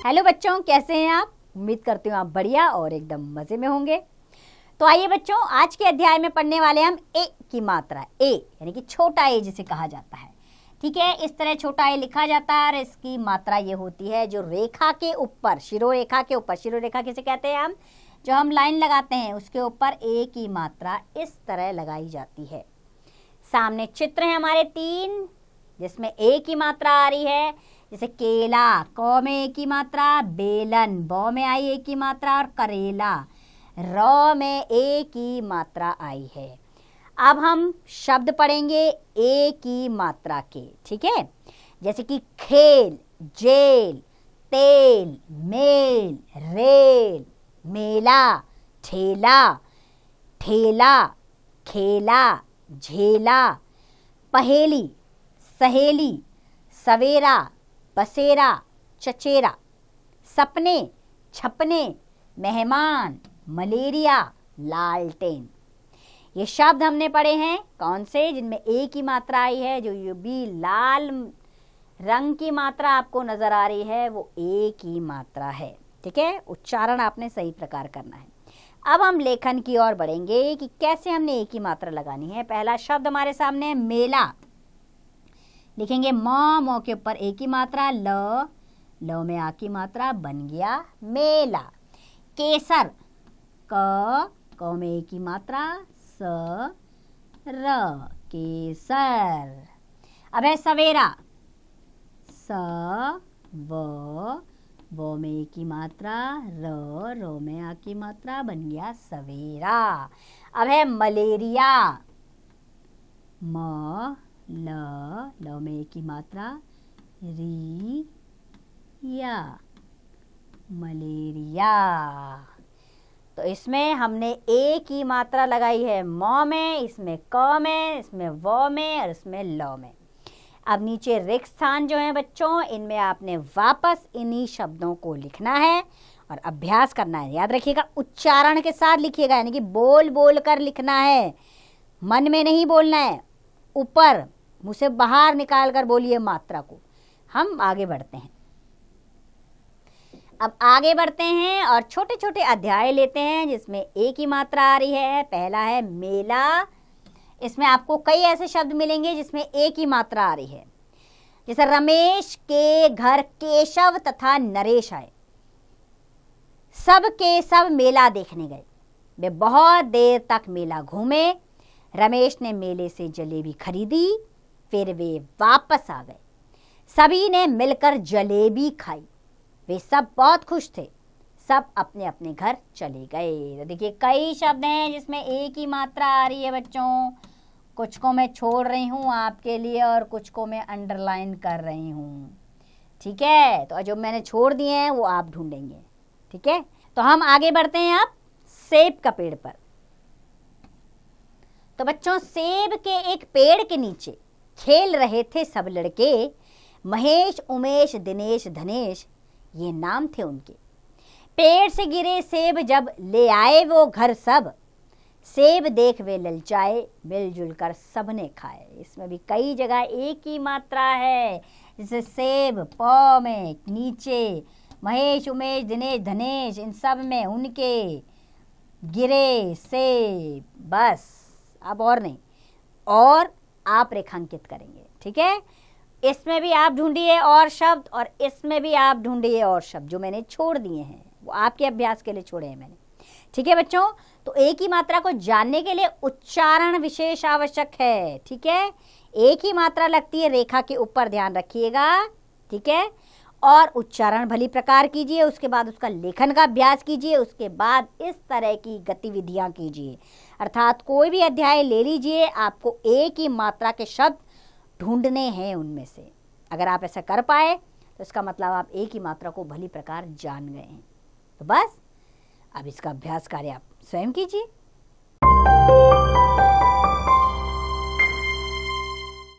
Hello बच्चों, कैसे हैं आप? उम्मीद करती हूँ आप बढ़िया और एकदम मजे में होंगे। तो आइए बच्चों, आज के अध्याय में पढ़ने वाले हम ए की मात्रा। ए यानी कि छोटा ए जिसे कहा जाता है। ठीक है, इस तरह छोटा ए लिखा जाता है और इसकी मात्रा ये होती है जो रेखा के ऊपर, शिरोरेखा के ऊपर, शिरोरेखा किसे कहते हैं हम, जो हम लाइन लगाते हैं उसके ऊपर ए की मात्रा इस तरह लगाई जाती है। सामने चित्र है हमारे 3 जिसमें ए की मात्रा आ रही है, जैसे केला, क में ए की मात्रा, बेलन, ब में आई ए की मात्रा, और करेला, र में ए की मात्रा आई है। अब हम शब्द पढ़ेंगे ए की मात्रा के। ठीक है, जैसे कि खेल, जेल, तेल, मेल, रेल, मेला, ठेला, ठेला, खेला, झेला, पहेली, सहेली, सवेरा, बसेरा, चचेरा, सपने, छपने, मेहमान, मलेरिया, लालटेन। ये शब्द हमने पढ़े हैं कौन से, जिनमें ए की मात्रा आई है। जो ये भी लाल रंग की मात्रा आपको नजर आ रही है वो ए की मात्रा है। ठीक है, उच्चारण आपने सही प्रकार करना है। अब हम लेखन की ओर बढ़ेंगे कि कैसे हमने ए की मात्रा लगानी है। पहला शब्द हमारे सामने है मेला। लिखेंगे म के ऊपर ए की मात्रा, ल में आ की मात्रा, बन गया मेला। केसर, क में ए की मात्रा, स र, केसर। अब है सवेरा, स व में ए की मात्रा, र में आ की मात्रा, बन गया सवेरा। अब है मलेरिया, म ल में ए की मात्रा, री या, मलेरिया। तो इसमें हमने ए की मात्रा लगाई है म में, इसमें क में, इसमें व में और इसमें ल में। अब नीचे रिक्त स्थान जो है बच्चों, इनमें आपने वापस इन्हीं शब्दों को लिखना है और अभ्यास करना है। याद रखिएगा, उच्चारण के साथ लिखिएगा, यानी कि बोल बोल कर लिखना है, मन में नहीं बोलना है। ऊपर मुंह से बाहर निकाल कर बोलिए मात्रा को। हम आगे बढ़ते हैं। अब आगे बढ़ते हैं और छोटे छोटे अध्याय लेते हैं जिसमें ए की मात्रा आ रही है। पहला है मेला। इसमें आपको कई ऐसे शब्द मिलेंगे जिसमें ए की मात्रा आ रही है, जैसे रमेश के घर केशव तथा नरेश आए। सब के सब मेला देखने गए। वे बहुत देर तक मेला घूमे। रमेश ने मेले से जलेबी खरीदी, फिर वे वापस आ गए। सभी ने मिलकर जलेबी खाई। वे सब बहुत खुश थे। सब अपने अपने घर चले गए। तो देखिए, कई शब्द हैं जिसमें ए की मात्रा आ रही है बच्चों। कुछ को मैं छोड़ रही हूँ आपके लिए और कुछ को मैं अंडरलाइन कर रही हूँ। ठीक है, तो जो मैंने छोड़ दिए हैं वो आप ढूंढेंगे। ठीक है, तो हम आगे बढ़ते हैं अब सेब का पेड़ पर। तो बच्चों, सेब के एक पेड़ के नीचे खेल रहे थे सब लड़के। महेश, उमेश, दिनेश, धनेश, ये नाम थे उनके। पेड़ से गिरे सेब जब ले आए वो घर सब। सेब देख वे ललचाए, मिलजुल कर सबने खाए। इसमें भी कई जगह एक ही मात्रा है, जैसे सेब प में नीचे, महेश, उमेश, दिनेश, धनेश, इन सब में उनके, गिरे सेब, बस अब और नहीं, और आप रेखांकित करेंगे। ठीक है, इसमें भी आप ढूंढिए और शब्द, और इसमें भी आप ढूंढिए और शब्द जो मैंने छोड़ दिए हैं, वो आपके अभ्यास के लिए छोड़े हैं मैंने। ठीक है बच्चों, तो ए की मात्रा को जानने के लिए उच्चारण विशेष आवश्यक है। ठीक है, ए की मात्रा लगती है रेखा के ऊपर, ध्यान रखिएगा। ठीक है, और उच्चारण भली प्रकार कीजिए, उसके बाद उसका लेखन का अभ्यास कीजिए, उसके बाद इस तरह की गतिविधियां कीजिए। अर्थात कोई भी अध्याय ले लीजिए, आपको ए की मात्रा के शब्द ढूंढने हैं उनमें से। अगर आप ऐसा कर पाए तो इसका मतलब आप ए की मात्रा को भली प्रकार जान गए हैं। तो बस अब इसका अभ्यास कार्य आप स्वयं कीजिए।